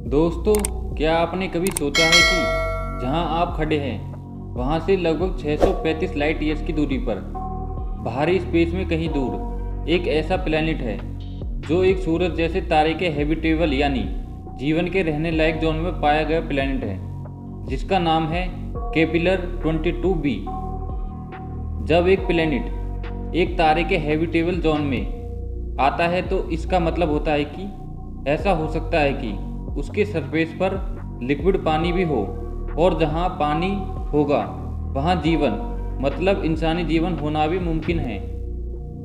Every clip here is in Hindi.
दोस्तों, क्या आपने कभी सोचा है कि जहां आप खड़े हैं वहां से लगभग 635 लाइट ईयर्स की दूरी पर बाहरी स्पेस में कहीं दूर एक ऐसा प्लैनेट है जो एक सूरज जैसे तारे के हैबिटेबल यानी जीवन के रहने लायक जोन में पाया गया प्लैनेट है, जिसका नाम है केपिलर 22b। जब एक प्लैनेट एक तारे के हैबिटेबल जोन में आता है तो इसका मतलब होता है कि ऐसा हो सकता है कि उसके सरफेस पर लिक्विड पानी भी हो, और जहाँ पानी होगा वहाँ जीवन मतलब इंसानी जीवन होना भी मुमकिन है।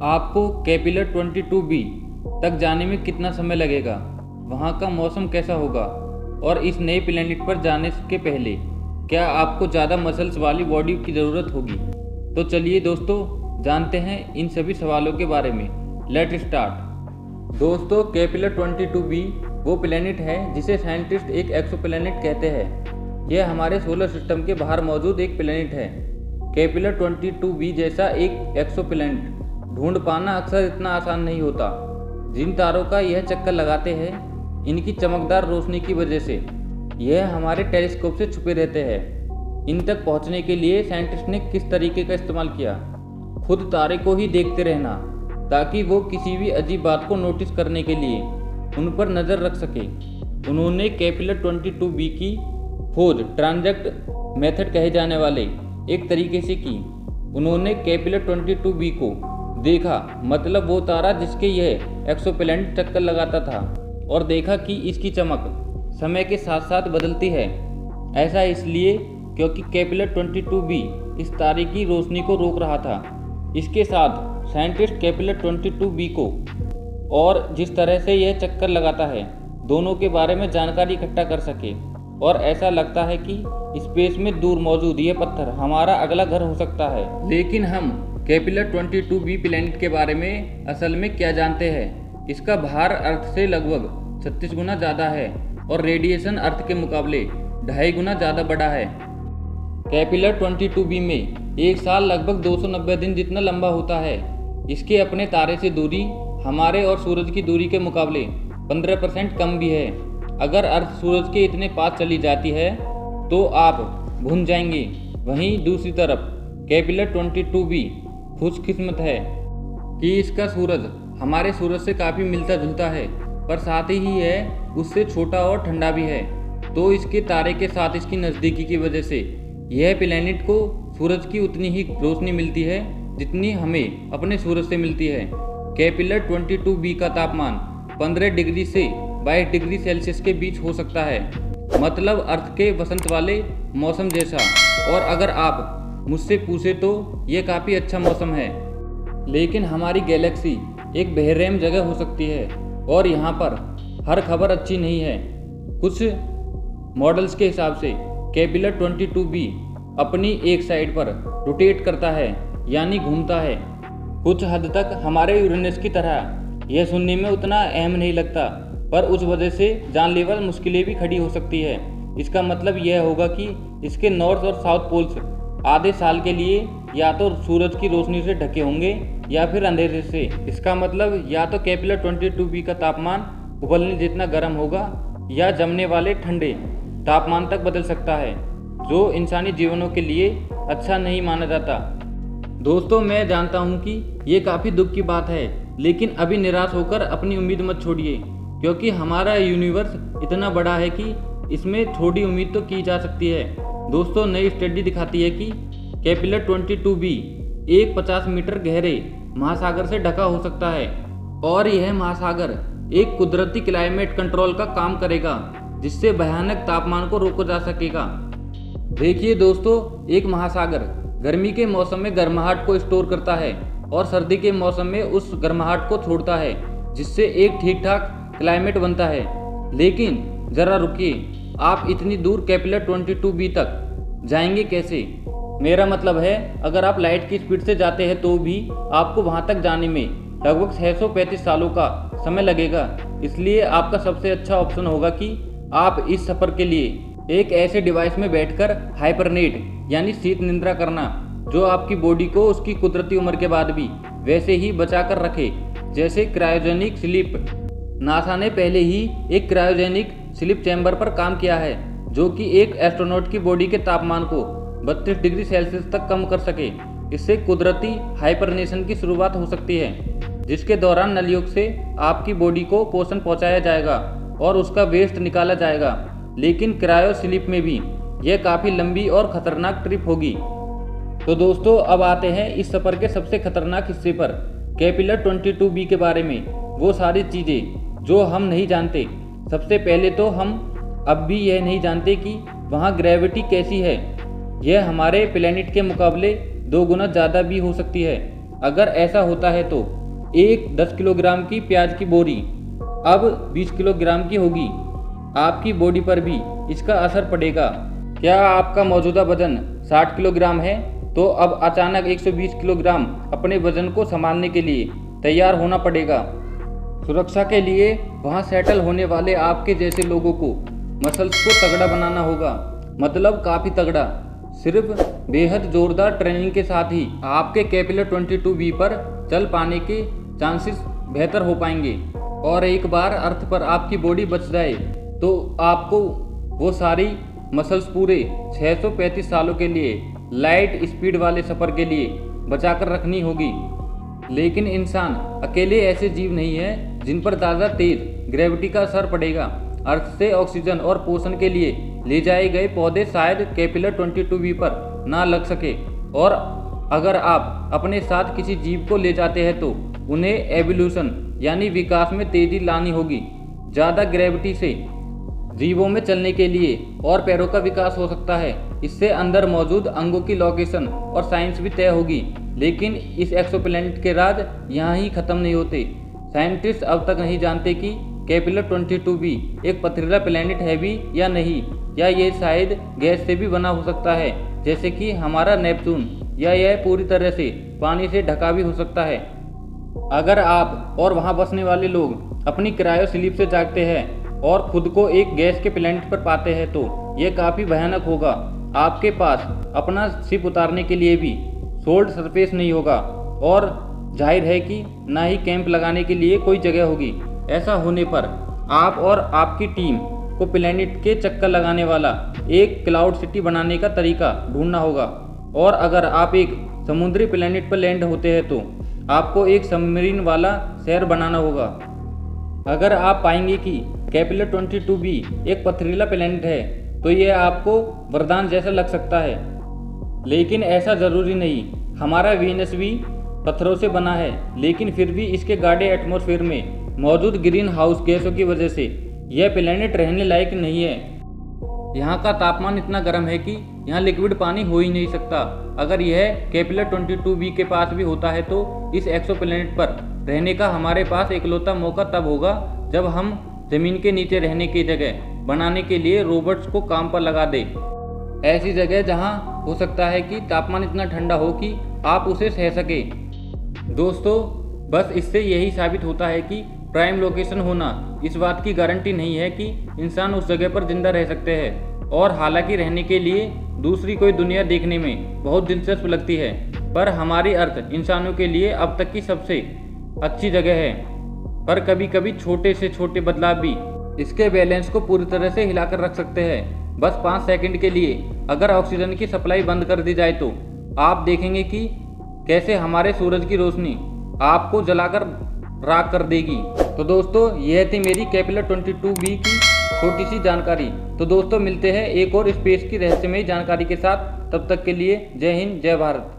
आपको केपिलर 22b तक जाने में कितना समय लगेगा, वहाँ का मौसम कैसा होगा, और इस नए प्लैनेट पर जाने के पहले क्या आपको ज़्यादा मसल्स वाली बॉडी की ज़रूरत होगी। तो चलिए दोस्तों, जानते हैं इन सभी सवालों के बारे में। Let start. दोस्तों, केपिलर 22b वो प्लैनेट है जिसे साइंटिस्ट एक एक्सोप्लैनेट कहते हैं। यह हमारे सोलर सिस्टम के बाहर मौजूद एक प्लैनेट है। केपिलर 22b जैसा एक एक्सोप्लैनेट ढूंढ पाना अक्सर इतना आसान नहीं होता। जिन तारों का यह चक्कर लगाते हैं, इनकी चमकदार रोशनी की वजह से यह हमारे टेलीस्कोप से छुपे रहते हैं। इन तक पहुंचने के लिए साइंटिस्ट ने किस तरीके का इस्तेमाल किया? खुद तारे को ही देखते रहना, ताकि वो किसी भी अजीब बात को नोटिस करने के लिए उन पर नज़र रख सके। उन्होंने केपिलर 22b की खोज ट्रांजैक्ट मेथड कहे जाने वाले एक तरीके से की। उन्होंने केपिलर 22b को देखा, मतलब वो तारा जिसके यह एक्सोप्लैनेट चक्कर लगाता था, और देखा कि इसकी चमक समय के साथ साथ बदलती है। ऐसा इसलिए क्योंकि केपिलर 22b इस तारे की रोशनी को रोक रहा था। इसके साथ साइंटिस्ट केपिलर 22b को और जिस तरह से यह चक्कर लगाता है दोनों के बारे में जानकारी इकट्ठा कर सके, और ऐसा लगता है कि स्पेस में दूर मौजूद यह पत्थर हमारा अगला घर हो सकता है। लेकिन हम केपिलर 22b प्लैनेट के बारे में असल में क्या जानते हैं? इसका भार अर्थ से लगभग 36 गुना ज़्यादा है, और रेडिएशन अर्थ के मुकाबले 2.5 गुना ज़्यादा बड़ा है। केपिलर 22b में एक साल लगभग 290 दिन जितना लंबा होता है। इसके अपने तारे से दूरी हमारे और सूरज की दूरी के मुकाबले 15% कम भी है। अगर अर्थ सूरज के इतने पास चली जाती है तो आप भून जाएंगे। वहीं दूसरी तरफ केपिलर 22b खुशकिस्मत है कि इसका सूरज हमारे सूरज से काफ़ी मिलता जुलता है, पर साथ ही यह उससे छोटा और ठंडा भी है। तो इसके तारे के साथ इसकी नज़दीकी की वजह से यह प्लैनेट को सूरज की उतनी ही रोशनी मिलती है जितनी हमें अपने सूरज से मिलती है। केपिलर 22b का तापमान 15 डिग्री से 22 डिग्री सेल्सियस के बीच हो सकता है, मतलब अर्थ के वसंत वाले मौसम जैसा। और अगर आप मुझसे पूछे तो यह काफ़ी अच्छा मौसम है। लेकिन हमारी गैलेक्सी एक बेरहम जगह हो सकती है, और यहाँ पर हर खबर अच्छी नहीं है। कुछ मॉडल्स के हिसाब से केपिलर 22b अपनी एक साइड पर रोटेट करता है, यानी घूमता है। कुछ हद तक हमारे यूरेनस की तरह यह सुनने में उतना अहम नहीं लगता, पर उस वजह से जानलेवा मुश्किलें भी खड़ी हो सकती है। इसका मतलब यह होगा कि इसके नॉर्थ और साउथ पोल्स आधे साल के लिए या तो सूरज की रोशनी से ढके होंगे या फिर अंधेरे से। इसका मतलब या तो केपिलर 22b का तापमान उबलने जितना गर्म होगा या जमने वाले ठंडे तापमान तक बदल सकता है, जो इंसानी जीवनों के लिए अच्छा नहीं माना जाता। दोस्तों, मैं जानता हूँ कि ये काफ़ी दुख की बात है, लेकिन अभी निराश होकर अपनी उम्मीद मत छोड़िए, क्योंकि हमारा यूनिवर्स इतना बड़ा है कि इसमें थोड़ी उम्मीद तो की जा सकती है। दोस्तों, नई स्टडी दिखाती है कि केपिलर 22b एक 50 मीटर गहरे महासागर से ढका हो सकता है, और यह महासागर एक कुदरती क्लाइमेट कंट्रोल का काम करेगा, जिससे भयानक तापमान को रोका जा सकेगा। देखिए दोस्तों, एक महासागर गर्मी के मौसम में गर्माहट को स्टोर करता है और सर्दी के मौसम में उस गर्माहट को छोड़ता है, जिससे एक ठीक ठाक क्लाइमेट बनता है। लेकिन ज़रा रुकिए, आप इतनी दूर केपिलर 22b तक जाएंगे कैसे? मेरा मतलब है, अगर आप लाइट की स्पीड से जाते हैं तो भी आपको वहां तक जाने में लगभग 635 सालों का समय लगेगा। इसलिए आपका सबसे अच्छा ऑप्शन होगा कि आप इस सफ़र के लिए एक ऐसे डिवाइस में बैठकर हाइबरनेट यानी शीत निद्रा करना, जो आपकी बॉडी को उसकी कुदरती उम्र के बाद भी वैसे ही बचा कर रखे, जैसे क्रायोजेनिक स्लीप। नासा ने पहले ही एक क्रायोजेनिक स्लीप चैम्बर पर काम किया है, जो कि एक एस्ट्रोनॉट की बॉडी के तापमान को 32 डिग्री सेल्सियस तक कम कर सके। इससे कुदरती हाइबरनेशन की शुरुआत हो सकती है, जिसके दौरान नलयुग से आपकी बॉडी को पोषण पहुंचाया जाएगा और उसका वेस्ट निकाला जाएगा। लेकिन क्रायो स्लीप में भी यह काफ़ी लंबी और ख़तरनाक ट्रिप होगी। तो दोस्तों, अब आते हैं इस सफ़र के सबसे खतरनाक हिस्से पर, केपिलर 22b के बारे में। वो सारी चीज़ें जो हम नहीं जानते। सबसे पहले तो हम अब भी यह नहीं जानते कि वहाँ ग्रेविटी कैसी है। यह हमारे प्लेनेट के मुकाबले 2 गुना ज़्यादा भी हो सकती है। अगर ऐसा होता है तो एक 10 किलोग्राम की प्याज की बोरी अब 20 किलोग्राम की होगी। आपकी बॉडी पर भी इसका असर पड़ेगा। क्या आपका मौजूदा वजन 60 किलोग्राम है, तो अब अचानक 120 किलोग्राम अपने वजन को संभालने के लिए तैयार होना पड़ेगा। सुरक्षा के लिए वहां सेटल होने वाले आपके जैसे लोगों को मसल्स को तगड़ा बनाना होगा, मतलब काफ़ी तगड़ा। सिर्फ बेहद जोरदार ट्रेनिंग के साथ ही आपके केपिलर 22b पर चल पाने के चांसेस बेहतर हो पाएंगे। और एक बार अर्थ पर आपकी बॉडी बच जाए तो आपको वो सारी मसल्स पूरे 635 सालों के लिए लाइट स्पीड वाले सफ़र के लिए बचाकर रखनी होगी। लेकिन इंसान अकेले ऐसे जीव नहीं है जिन पर ज़्यादा तेज ग्रेविटी का असर पड़ेगा। अर्थ से ऑक्सीजन और पोषण के लिए ले जाए गए पौधे शायद केपिलर 22b पर ना लग सके, और अगर आप अपने साथ किसी जीव को ले जाते हैं तो उन्हें एवोल्यूशन यानी विकास में तेजी लानी होगी। ज़्यादा ग्रेविटी से जीवों में चलने के लिए और पैरों का विकास हो सकता है। इससे अंदर मौजूद अंगों की लोकेशन और साइंस भी तय होगी। लेकिन इस एक्सोप्लैनेट के राज यहाँ ही ख़त्म नहीं होते। साइंटिस्ट अब तक नहीं जानते कि केपिलर 22b एक पथरीला प्लैनेट है भी या नहीं, या ये शायद गैस से भी बना हो सकता है जैसे कि हमारा नेपच्यून, या यह पूरी तरह से पानी से ढका भी हो सकता है। अगर आप और वहाँ बसने वाले लोग अपनी क्रायो स्लीप से जागते हैं और खुद को एक गैस के प्लैनेट पर पाते हैं तो यह काफ़ी भयानक होगा। आपके पास अपना शिप उतारने के लिए भी सोल्ड सरफेस नहीं होगा, और जाहिर है कि ना ही कैंप लगाने के लिए कोई जगह होगी। ऐसा होने पर आप और आपकी टीम को प्लैनेट के चक्कर लगाने वाला एक क्लाउड सिटी बनाने का तरीका ढूंढना होगा। और अगर आप एक समुद्री प्लैनेट पर लैंड होते हैं तो आपको एक सबमरीन वाला शहर बनाना होगा। अगर आप पाएंगे कि केपिलर 22b एक पथरीला प्लैनेट है तो यह आपको वरदान जैसा लग सकता है, लेकिन ऐसा ज़रूरी नहीं। हमारा वीनस भी पत्थरों से बना है, लेकिन फिर भी इसके गाढ़े एटमॉस्फेयर में मौजूद ग्रीन हाउस गैसों की वजह से यह प्लैनेट रहने लायक नहीं है। यहाँ का तापमान इतना गर्म है कि यहाँ लिक्विड पानी हो ही नहीं सकता। अगर यह केपिलर 22b के पास भी होता है तो इस एक्सोप्लैनेट पर रहने का हमारे पास इकलौता मौका तब होगा जब हम ज़मीन के नीचे रहने की जगह बनाने के लिए रोबोट्स को काम पर लगा दें। ऐसी जगह जहाँ हो सकता है कि तापमान इतना ठंडा हो कि आप उसे सह सके। दोस्तों, बस इससे यही साबित होता है कि प्राइम लोकेशन होना इस बात की गारंटी नहीं है कि इंसान उस जगह पर जिंदा रह सकते हैं। और हालांकि रहने के लिए दूसरी कोई दुनिया देखने में बहुत दिलचस्प लगती है, पर हमारी अर्थ इंसानों के लिए अब तक की सबसे अच्छी जगह है। पर कभी कभी छोटे से छोटे बदलाव भी इसके बैलेंस को पूरी तरह से हिलाकर रख सकते हैं। बस 5 सेकंड के लिए अगर ऑक्सीजन की सप्लाई बंद कर दी जाए तो आप देखेंगे कि कैसे हमारे सूरज की रोशनी आपको जलाकर राख कर देगी। तो दोस्तों, यह थी मेरी केपिलर 22b की छोटी सी जानकारी। तो दोस्तों, मिलते हैं एक और स्पेस की रहस्यमयी जानकारी के साथ। तब तक के लिए जय हिंद, जय भारत।